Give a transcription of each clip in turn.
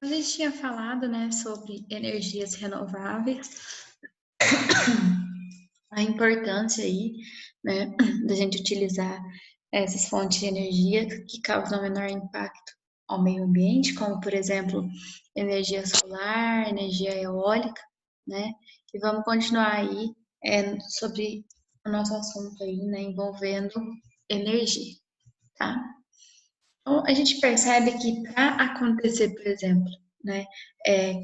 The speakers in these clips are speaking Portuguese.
A gente tinha falado, né, sobre energias renováveis, a importância aí, né, da gente utilizar essas fontes de energia que causam menor impacto ao meio ambiente, como, por exemplo, energia solar, energia eólica, né? E vamos continuar aí sobre o nosso assunto aí, né, envolvendo energia, tá? Então, a gente percebe que para acontecer, por exemplo, né,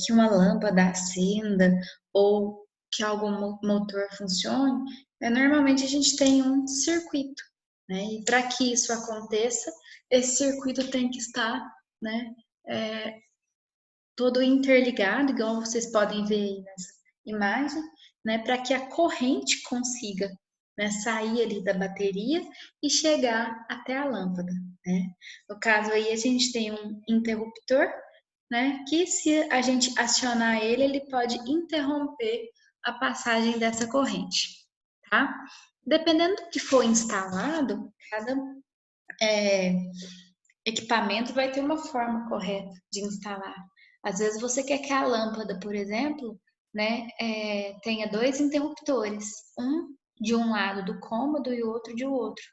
que uma lâmpada acenda ou que algum motor funcione, normalmente a gente tem um circuito, né? E para que isso aconteça, esse circuito tem que estar, né, é, todo interligado, igual vocês podem ver aí nessa imagem, né, para que a corrente consiga, né, sair ali da bateria e chegar até a lâmpada, né? No caso aí a gente tem um interruptor, né, que se a gente acionar ele, ele pode interromper a passagem dessa corrente, tá? Dependendo do que for instalado, cada equipamento vai ter uma forma correta de instalar. Às vezes você quer que a lâmpada, por exemplo, né, tenha dois interruptores, um de um lado do cômodo e o outro de outro.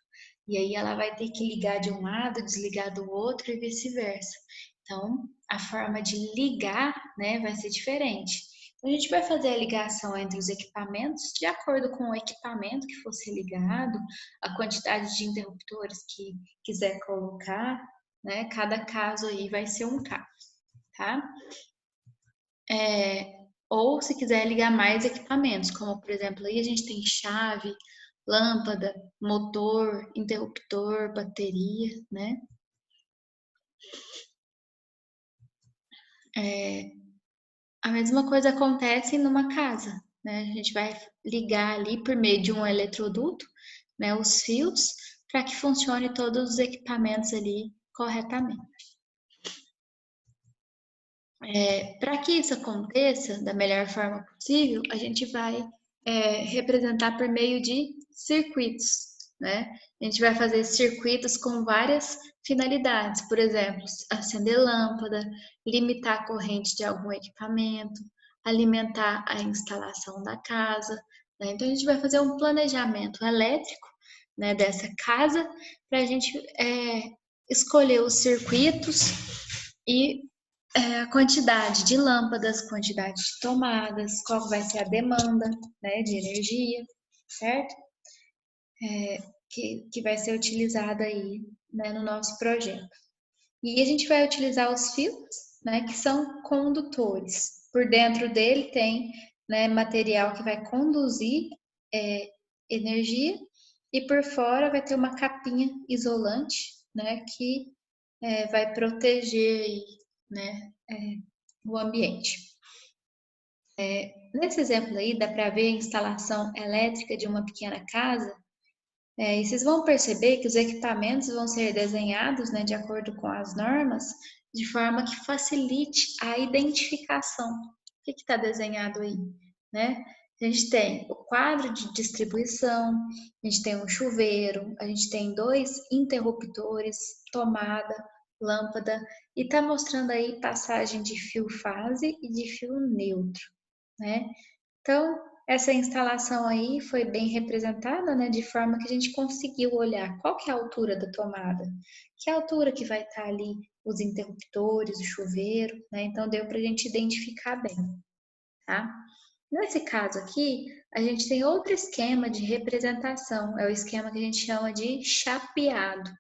E aí ela vai ter que ligar de um lado, desligar do outro e vice-versa. Então, a forma de ligar, né, vai ser diferente. Então, a gente vai fazer a ligação entre os equipamentos de acordo com o equipamento que for ser ligado, a quantidade de interruptores que quiser colocar, né? Cada caso aí vai ser um caso, tá? Ou se quiser ligar mais equipamentos, como por exemplo, aí a gente tem chave, lâmpada, motor, interruptor, bateria, né? A mesma coisa acontece numa casa, né? A gente vai ligar ali por meio de um eletroduto, né? Os fios, para que funcione todos os equipamentos ali corretamente. Para que isso aconteça da melhor forma possível, a gente vai representar por meio de circuitos, né? A gente vai fazer circuitos com várias finalidades, por exemplo, acender lâmpada, limitar a corrente de algum equipamento, alimentar a instalação da casa, né? Então a gente vai fazer um planejamento elétrico, né, dessa casa para a gente escolher os circuitos e a quantidade de lâmpadas, quantidade de tomadas, qual vai ser a demanda, né, de energia, certo? Que vai ser utilizada aí, né, no nosso projeto. E a gente vai utilizar os fios, né, que são condutores. Por dentro dele tem, né, material que vai conduzir energia e por fora vai ter uma capinha isolante, né, que vai proteger aí, né, o ambiente. Nesse exemplo aí, dá para ver a instalação elétrica de uma pequena casa, e vocês vão perceber que os equipamentos vão ser desenhados, né, de acordo com as normas, de forma que facilite a identificação. O que está desenhado aí, né? A gente tem o quadro de distribuição, a gente tem um chuveiro, a gente tem dois interruptores, tomada, lâmpada, e está mostrando aí passagem de fio fase e de fio neutro, né? Então, essa instalação aí foi bem representada, né, de forma que a gente conseguiu olhar qual que é a altura da tomada, que é a altura que vai estar ali os interruptores, o chuveiro, né? Então deu para a gente identificar bem, tá? Nesse caso aqui, a gente tem outro esquema de representação, é o esquema que a gente chama de chapeado.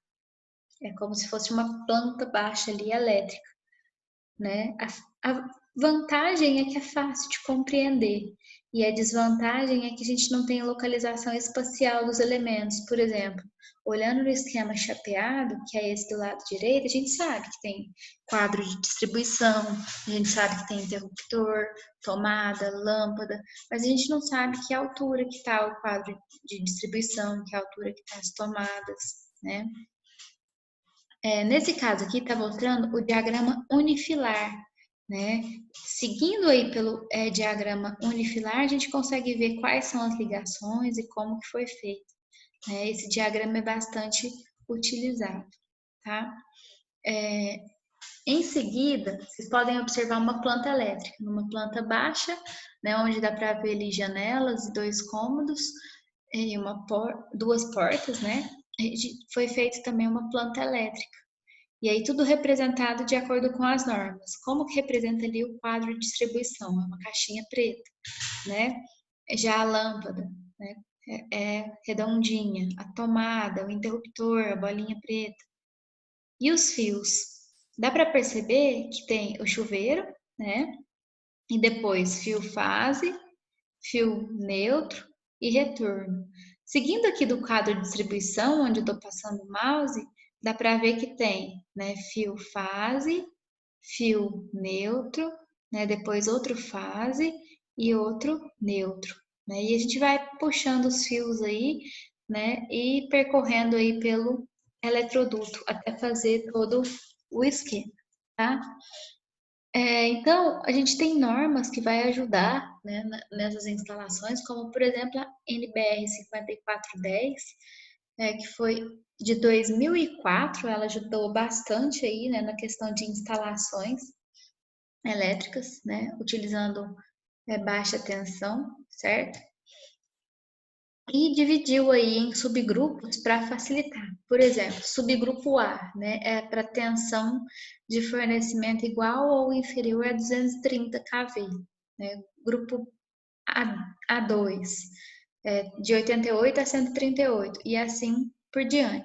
É como se fosse uma planta baixa ali elétrica, né? A vantagem é que é fácil de compreender e a desvantagem é que a gente não tem localização espacial dos elementos. Por exemplo, olhando no esquema chapeado, que é esse do lado direito, a gente sabe que tem quadro de distribuição, a gente sabe que tem interruptor, tomada, lâmpada, mas a gente não sabe que altura que está o quadro de distribuição, que altura que está as tomadas, né? Nesse caso aqui está mostrando o diagrama unifilar, né? Seguindo aí pelo diagrama unifilar, a gente consegue ver quais são as ligações e como que foi feito, né? Esse diagrama é bastante utilizado, tá? Em seguida, vocês podem observar uma planta elétrica, numa planta baixa, né, onde dá para ver ali janelas e 2 cômodos, e duas portas, né? Foi feita também uma planta elétrica. E aí tudo representado de acordo com as normas. Como que representa ali o quadro de distribuição? É uma caixinha preta, né? Já a lâmpada, né? É redondinha. A tomada, o interruptor, a bolinha preta. E os fios? Dá para perceber que tem o chuveiro, né? E depois fio fase, fio neutro e retorno. Seguindo aqui do quadro de distribuição, onde eu estou passando o mouse, dá para ver que tem, né, fio fase, fio neutro, né, depois outro fase e outro neutro, né? E a gente vai puxando os fios aí, né, e percorrendo aí pelo eletroduto até fazer todo o esquema, tá? Então, a gente tem normas que vai ajudar, né, nessas instalações, como, por exemplo, a NBR 5410, que foi de 2004, ela ajudou bastante aí, né, na questão de instalações elétricas, né, utilizando baixa tensão, certo? E dividiu aí em subgrupos para facilitar. Por exemplo, subgrupo A, né, é para tensão de fornecimento igual ou inferior a 230 kV. Né? Grupo A2, de 88 a 138, e assim por diante.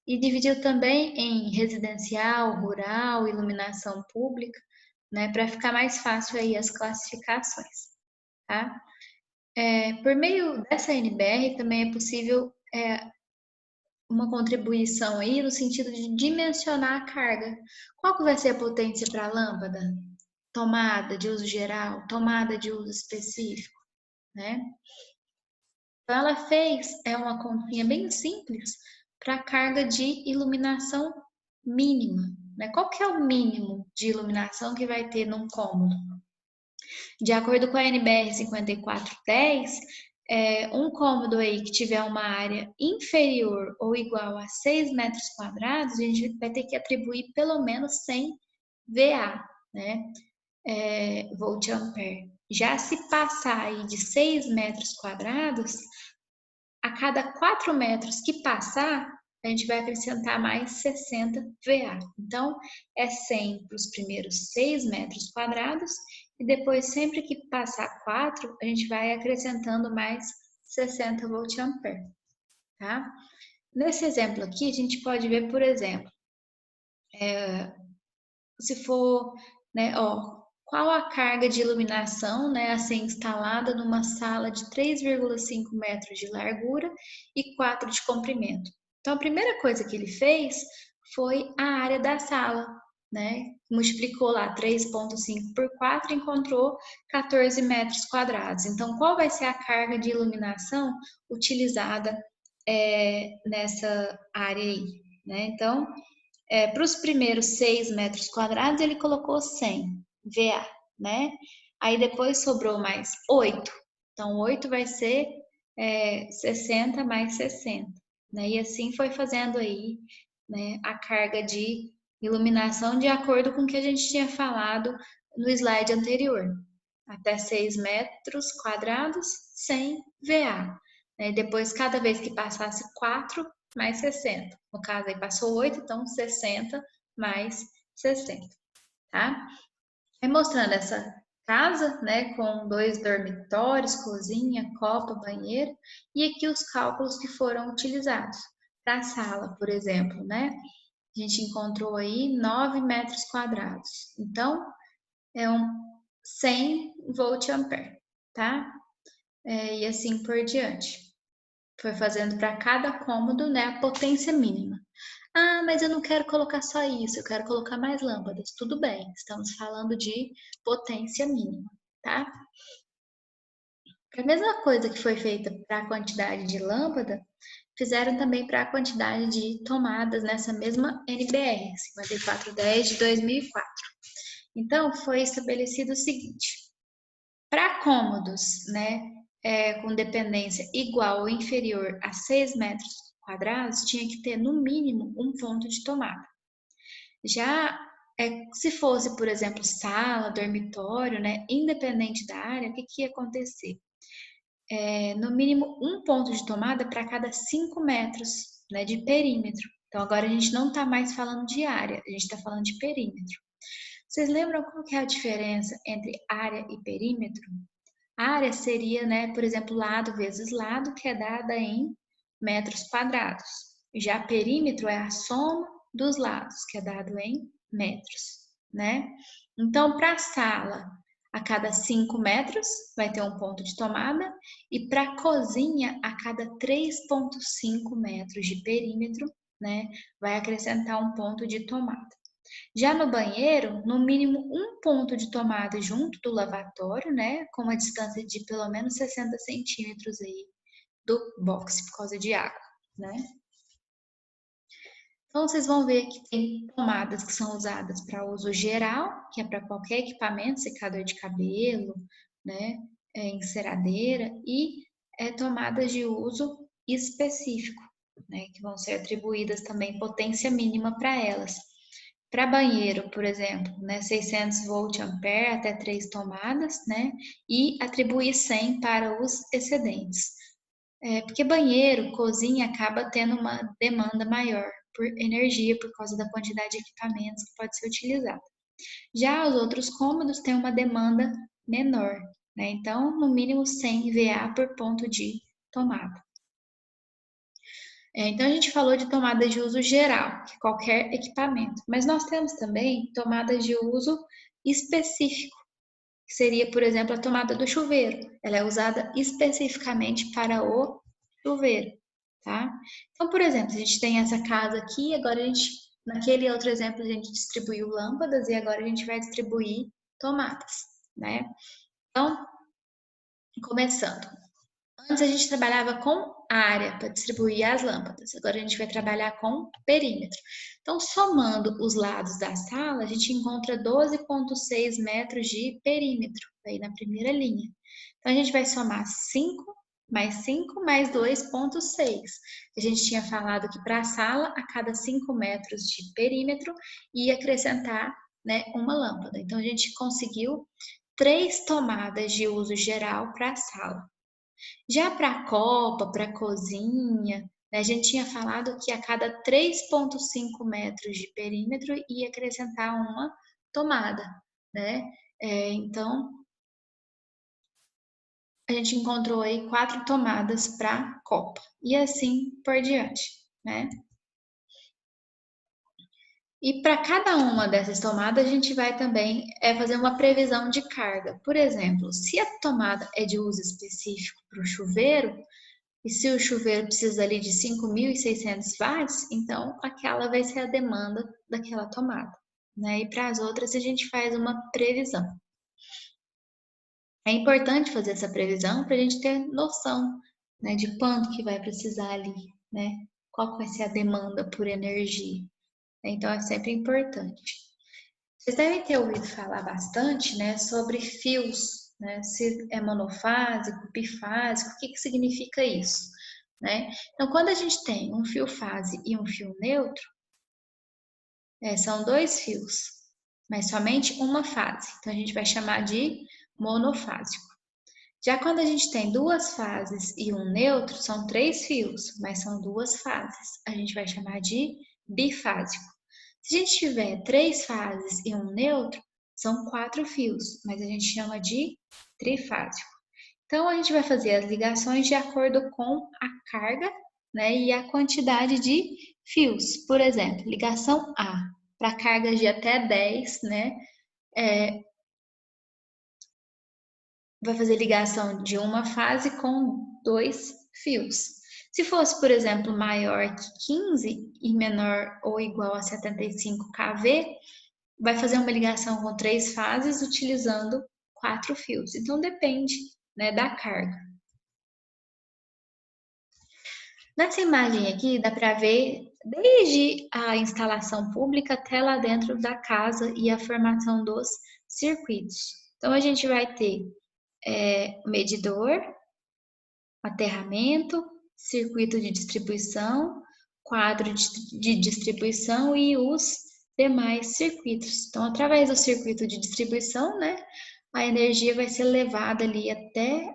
E dividiu também em residencial, rural, iluminação pública, né, para ficar mais fácil aí as classificações, tá? Por meio dessa NBR também é possível uma contribuição aí no sentido de dimensionar a carga. Qual que vai ser a potência para a lâmpada? Tomada de uso geral, tomada de uso específico, né? Então ela fez uma continha bem simples para a carga de iluminação mínima, né? Qual que é o mínimo de iluminação que vai ter num cômodo? De acordo com a NBR 5410, um cômodo aí que tiver uma área inferior ou igual a 6 metros quadrados, a gente vai ter que atribuir pelo menos 100 VA, né? Volt ampere. Já se passar aí de 6 metros quadrados, a cada 4 metros que passar, a gente vai acrescentar mais 60 VA. Então, é 100 para os primeiros 6 metros quadrados e depois, sempre que passar 4, a gente vai acrescentando mais 60 volt ampere, tá? Nesse exemplo aqui, a gente pode ver, por exemplo, se for, né, qual a carga de iluminação, né, a ser instalada numa sala de 3,5 metros de largura e 4 de comprimento. Então, a primeira coisa que ele fez foi a área da sala, né? Multiplicou lá 3,5 por 4 e encontrou 14 metros quadrados. Então, qual vai ser a carga de iluminação utilizada nessa área aí, né? Então, para os primeiros 6 metros quadrados, ele colocou 100 VA, né? Aí depois sobrou mais 8. Então, 8 vai ser 60 mais 60. Né? E assim foi fazendo aí, né, a carga de iluminação de acordo com o que a gente tinha falado no slide anterior. Até 6 metros quadrados, 100 VA. Né? Depois, cada vez que passasse 4, mais 60. No caso, aí passou 8, então 60 mais 60, tá? Aí mostrando essa casa, né, com 2 dormitórios, cozinha, copa, banheiro, e aqui os cálculos que foram utilizados. Para a sala, por exemplo, né, a gente encontrou aí 9 metros quadrados. Então, é 100 volt ampere, tá? E assim por diante. Foi fazendo para cada cômodo, né, a potência mínima. Ah, mas eu não quero colocar só isso, eu quero colocar mais lâmpadas. Tudo bem, estamos falando de potência mínima, tá? A mesma coisa que foi feita para a quantidade de lâmpada, fizeram também para a quantidade de tomadas nessa mesma NBR 5410 de 2004. Então, foi estabelecido o seguinte: para cômodos, né, com dependência igual ou inferior a 6 metros quadrados, tinha que ter no mínimo um ponto de tomada. Já Se fosse, por exemplo, sala, dormitório, né, independente da área, o que ia acontecer? No mínimo um ponto de tomada para cada 5 metros, né, de perímetro. Então, agora a gente não está mais falando de área, a gente está falando de perímetro. Vocês lembram qual que é a diferença entre área e perímetro? Área seria, né, por exemplo, lado vezes lado, que é dada em metros quadrados. Já perímetro é a soma dos lados, que é dado em metros, né? Então, para a sala, a cada 5 metros vai ter um ponto de tomada, e para a cozinha, a cada 3,5 metros de perímetro, né, vai acrescentar um ponto de tomada. Já no banheiro, no mínimo um ponto de tomada junto do lavatório, né, com uma distância de pelo menos 60 centímetros aí do box por causa de água, né? Então, vocês vão ver que tem tomadas que são usadas para uso geral, que é para qualquer equipamento, secador de cabelo, né, enceradeira, e tomadas de uso específico, né, que vão ser atribuídas também potência mínima para elas. Para banheiro, por exemplo, né, 600 volt ampere até 3 tomadas, né, e atribuir 100 para os excedentes. Porque banheiro, cozinha, acaba tendo uma demanda maior por energia por causa da quantidade de equipamentos que pode ser utilizado. Já os outros cômodos têm uma demanda menor, né, então no mínimo 100 VA por ponto de tomada. Então, a gente falou de tomada de uso geral, que é qualquer equipamento, mas nós temos também tomadas de uso específico, que seria, por exemplo, a tomada do chuveiro. Ela é usada especificamente para o chuveiro, tá? Então, por exemplo, a gente tem essa casa aqui, agora naquele outro exemplo, a gente distribuiu lâmpadas e agora a gente vai distribuir tomadas, né? Então, começando. Antes a gente trabalhava com área para distribuir as lâmpadas, agora a gente vai trabalhar com perímetro. Então, somando os lados da sala, a gente encontra 12,6 metros de perímetro, aí na primeira linha. Então, a gente vai somar 5 mais 2,6. A gente tinha falado que para a sala, a cada 5 metros de perímetro, ia acrescentar, né, uma lâmpada. Então, a gente conseguiu 3 tomadas de uso geral para a sala. Já para a copa, para a cozinha, né, a gente tinha falado que a cada 3,5 metros de perímetro ia acrescentar uma tomada, né? Então, a gente encontrou aí 4 tomadas para copa e assim por diante, né? E para cada uma dessas tomadas, a gente vai também fazer uma previsão de carga. Por exemplo, se a tomada é de uso específico para o chuveiro, e se o chuveiro precisa ali de 5.600 watts, então aquela vai ser a demanda daquela tomada, né? E para as outras a gente faz uma previsão. É importante fazer essa previsão para a gente ter noção, né, de quanto que vai precisar ali, né? Qual vai ser a demanda por energia. Então é sempre importante. Vocês devem ter ouvido falar bastante, né, sobre fios, né? Se é monofásico, bifásico, o que significa isso? Né? Então, quando a gente tem um fio fase e um fio neutro, são 2 fios, mas somente uma fase. Então, a gente vai chamar de monofásico. Já quando a gente tem 2 fases e um neutro, são 3 fios, mas são 2 fases. A gente vai chamar de bifásico. Se a gente tiver 3 fases e um neutro, são 4 fios, mas a gente chama de trifásico. Então, a gente vai fazer as ligações de acordo com a carga, né, e a quantidade de fios. Por exemplo, ligação A, para cargas de até 10, né, vai fazer ligação de uma fase com 2 fios. Se fosse, por exemplo, maior que 15 e menor ou igual a 75 kV, vai fazer uma ligação com 3 fases utilizando 4 fios. Então, depende, né, da carga. Nessa imagem aqui dá para ver desde a instalação pública até lá dentro da casa e a formação dos circuitos. Então a gente vai ter medidor, aterramento, circuito de distribuição, quadro de distribuição e os demais circuitos. Então, através do circuito de distribuição, né, a energia vai ser levada ali até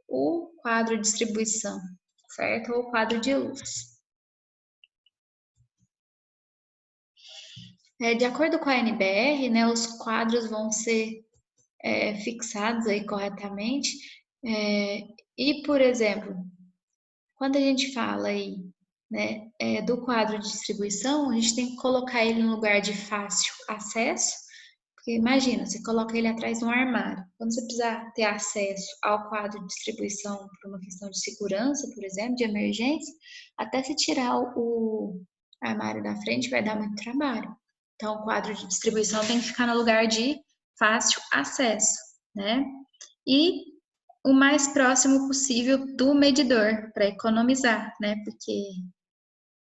o quadro de distribuição, certo? Ou quadro de luz. De acordo com a NBR, né, os quadros vão ser fixados aí corretamente. E, por exemplo, quando a gente fala aí, né, do quadro de distribuição, a gente tem que colocar ele no lugar de fácil acesso, porque imagina, você coloca ele atrás de um armário. Quando você precisar ter acesso ao quadro de distribuição por uma questão de segurança, por exemplo, de emergência, até se tirar o armário da frente vai dar muito trabalho. Então, o quadro de distribuição tem que ficar no lugar de fácil acesso, né? E o mais próximo possível do medidor, para economizar, né? Porque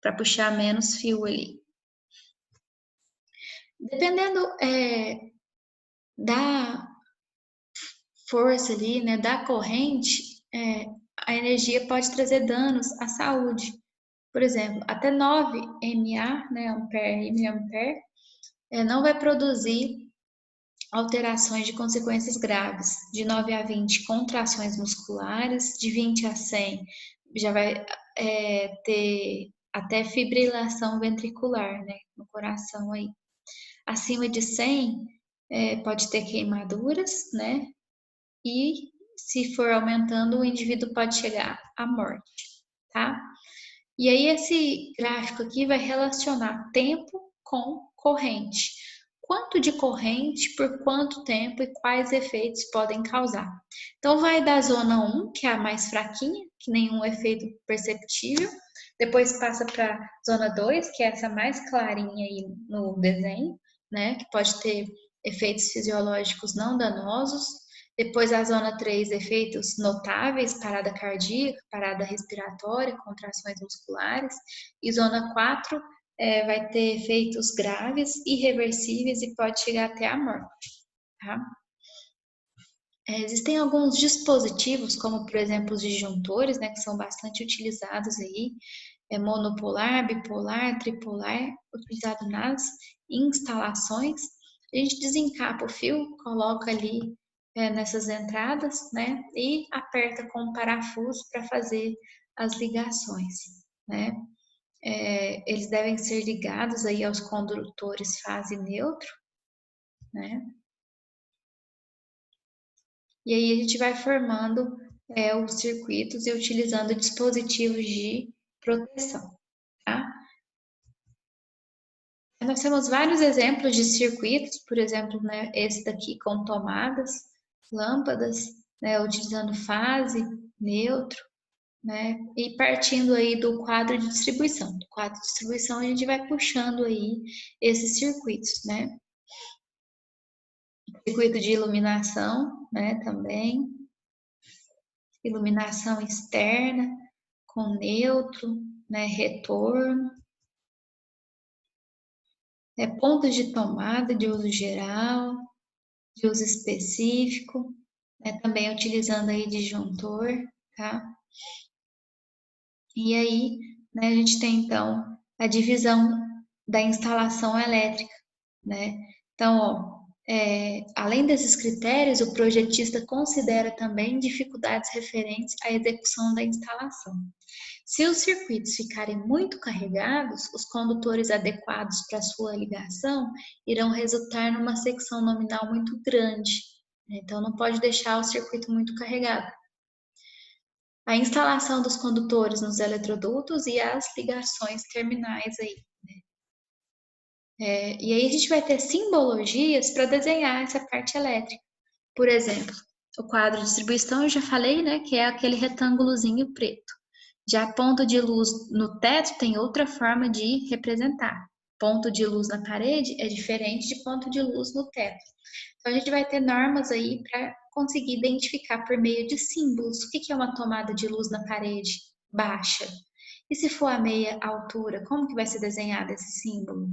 para puxar menos fio ali. Dependendo da força ali, né, da corrente, a energia pode trazer danos à saúde. Por exemplo, até 9 MA, né, ampere e miliampere, não vai produzir alterações de consequências graves. De 9 a 20, contrações musculares. De 20 a 100, já vai ter até fibrilação ventricular, né, no coração aí. Acima de 100, pode ter queimaduras, né, e se for aumentando, o indivíduo pode chegar à morte, tá? E aí esse gráfico aqui vai relacionar tempo com corrente. Quanto de corrente, por quanto tempo e quais efeitos podem causar. Então vai da zona 1, que é a mais fraquinha, que nenhum efeito perceptível. Depois passa para a zona 2, que é essa mais clarinha aí no desenho, né? Que pode ter efeitos fisiológicos não danosos. Depois a zona 3, efeitos notáveis, parada cardíaca, parada respiratória, contrações musculares. E zona 4, vai ter efeitos graves, irreversíveis e pode chegar até a morte. Tá? Existem alguns dispositivos, como por exemplo os disjuntores, né, que são bastante utilizados aí, monopolar, bipolar, tripolar, utilizado nas instalações. A gente desencapa o fio, coloca ali nessas entradas, né, e aperta com um parafuso para fazer as ligações, né. Eles devem ser ligados aí aos condutores fase neutro, né. E aí a gente vai formando os circuitos e utilizando dispositivos de proteção, tá? Nós temos vários exemplos de circuitos, por exemplo, né, esse daqui com tomadas, lâmpadas, né, utilizando fase, neutro, né, e partindo aí do quadro de distribuição. Do quadro de distribuição a gente vai puxando aí esses circuitos, né? Circuito de iluminação, né, também. Iluminação externa, com neutro, né, retorno. Pontos de tomada de uso geral, de uso específico, né, também utilizando aí disjuntor, tá? E aí, né, a gente tem então a divisão da instalação elétrica, né? Então, ó, além desses critérios, o projetista considera também dificuldades referentes à execução da instalação. Se os circuitos ficarem muito carregados, os condutores adequados para sua ligação irão resultar numa secção nominal muito grande. Então, não pode deixar o circuito muito carregado. A instalação dos condutores nos eletrodutos e as ligações terminais aí. E aí a gente vai ter simbologias para desenhar essa parte elétrica. Por exemplo, o quadro de distribuição, eu já falei, né, que é aquele retângulozinho preto. Já ponto de luz no teto tem outra forma de representar. Ponto de luz na parede é diferente de ponto de luz no teto. Então, a gente vai ter normas aí para conseguir identificar por meio de símbolos. O que é uma tomada de luz na parede baixa? E se for a meia altura, como que vai ser desenhado esse símbolo?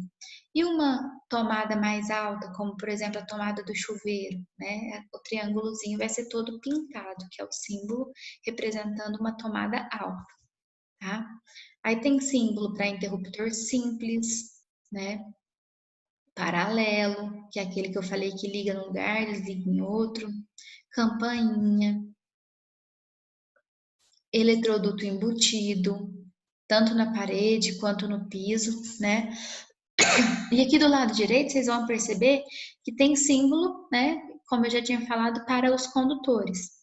E uma tomada mais alta, como por exemplo a tomada do chuveiro, né? O triângulozinho vai ser todo pintado, que é o símbolo representando uma tomada alta, tá? Aí tem símbolo para interruptor simples, né? paralelo, que é aquele que eu falei que liga num lugar, desliga em outro, campainha, eletroduto embutido, tanto na parede quanto no piso, né? E aqui do lado direito, vocês vão perceber que tem símbolo, né? Como eu já tinha falado, para os condutores.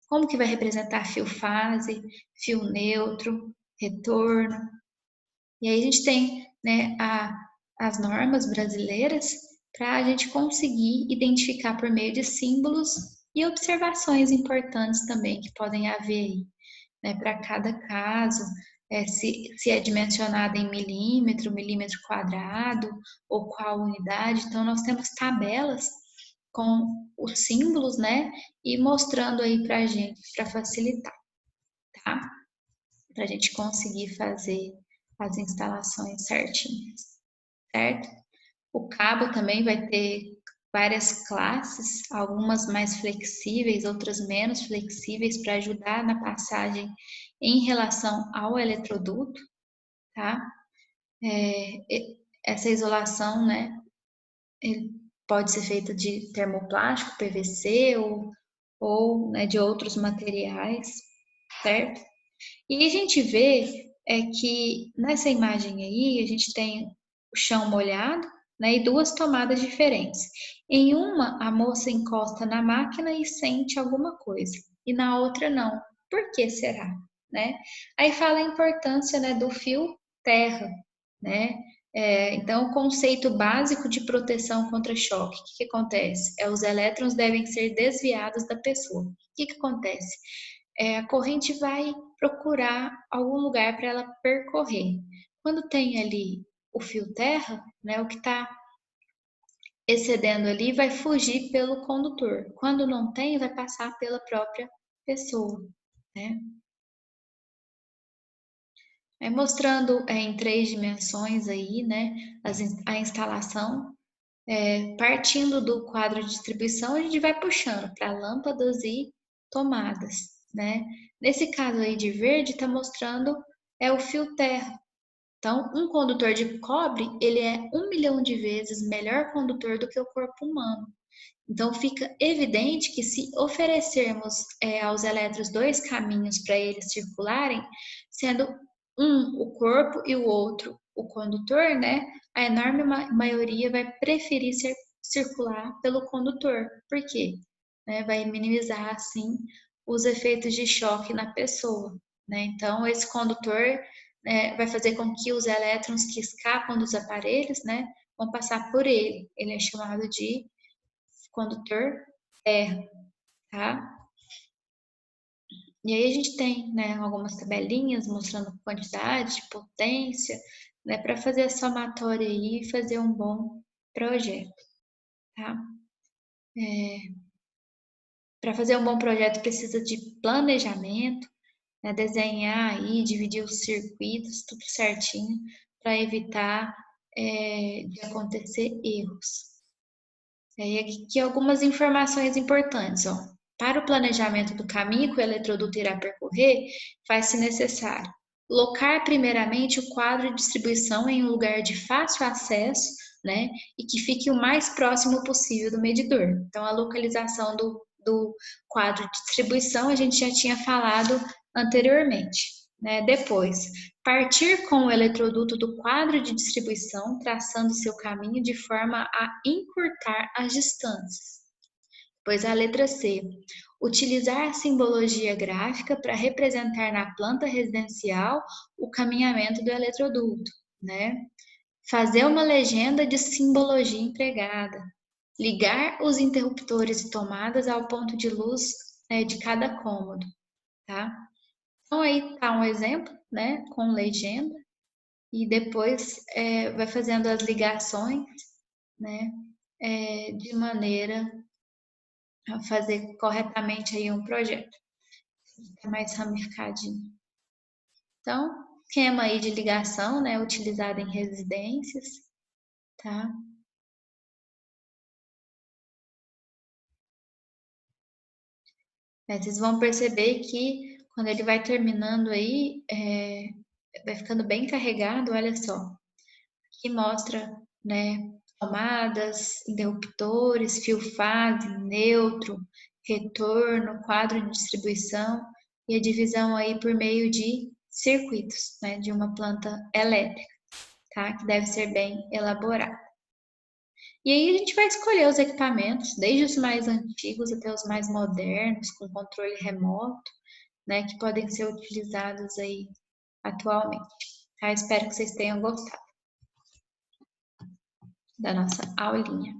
Como que vai representar fio fase, fio neutro, retorno. E aí a gente tem, né, as normas brasileiras para a gente conseguir identificar por meio de símbolos e observações importantes também que podem haver aí, né, para cada caso, se é dimensionado em milímetro, milímetro quadrado ou qual unidade. Então, nós temos tabelas com os símbolos, né, e mostrando aí para a gente, para facilitar, tá? Para a gente conseguir fazer as instalações certinhas, certo? O cabo também vai ter várias classes, algumas mais flexíveis, outras menos flexíveis, para ajudar na passagem em relação ao eletroduto, tá? Essa isolação, né, pode ser feita de termoplástico, PVC ou né, de outros materiais, certo? E a gente vê que nessa imagem aí a gente tem o chão molhado, né, e duas tomadas diferentes. Em uma, a moça encosta na máquina e sente alguma coisa, e na outra não. Por que será? Né? Aí fala a importância, né, do fio terra, né? Então, o conceito básico de proteção contra choque, o que acontece? Os elétrons devem ser desviados da pessoa. O que acontece? A corrente vai procurar algum lugar para ela percorrer. Quando tem ali o fio terra, né, o que está excedendo ali vai fugir pelo condutor. Quando não tem, vai passar pela própria pessoa, né? Aí mostrando em 3 dimensões aí, né, a instalação, partindo do quadro de distribuição, a gente vai puxando para lâmpadas e tomadas, né? Nesse caso aí de verde, está mostrando o fio terra. Então, um condutor de cobre, ele é 1 milhão de vezes melhor condutor do que o corpo humano. Então, fica evidente que se oferecermos aos elétrons 2 caminhos para eles circularem, sendo um o corpo e o outro o condutor, né? A enorme maioria vai preferir circular pelo condutor. Por quê? Vai minimizar, assim, os efeitos de choque na pessoa, né? Então, esse condutor vai fazer com que os elétrons que escapam dos aparelhos, né, vão passar por ele. Ele é chamado de condutor terra, tá? E aí a gente tem, né, algumas tabelinhas mostrando quantidade, potência, né, para fazer a somatória aí e fazer um bom projeto, tá? Para fazer um bom projeto precisa de planejamento, né, desenhar aí, dividir os circuitos, tudo certinho, para evitar de acontecer erros. E aqui algumas informações importantes, ó. Para o planejamento do caminho que o eletroduto irá percorrer, faz-se necessário locar primeiramente o quadro de distribuição em um lugar de fácil acesso, né, e que fique o mais próximo possível do medidor. Então, a localização do quadro de distribuição a gente já tinha falado anteriormente, né? Depois, partir com o eletroduto do quadro de distribuição, traçando seu caminho de forma a encurtar as distâncias. Pois a letra C, utilizar a simbologia gráfica para representar na planta residencial o caminhamento do eletroduto, né? Fazer uma legenda de simbologia empregada, ligar os interruptores e tomadas ao ponto de luz de cada cômodo, tá? Então aí tá um exemplo, né, com legenda e depois vai fazendo as ligações, né, de maneira a fazer corretamente aí um projeto. Fica mais ramificadinho. Então, esquema aí de ligação, né, utilizado em residências, tá? Vocês vão perceber que quando ele vai terminando aí, vai ficando bem carregado, olha só. Aqui mostra, né, tomadas, interruptores, fio fase, neutro, retorno, quadro de distribuição e a divisão aí por meio de circuitos, né, de uma planta elétrica, tá? Que deve ser bem elaborada. E aí a gente vai escolher os equipamentos, desde os mais antigos até os mais modernos, com controle remoto, né, que podem ser utilizados aí atualmente. Tá? Espero que vocês tenham gostado da nossa aulinha.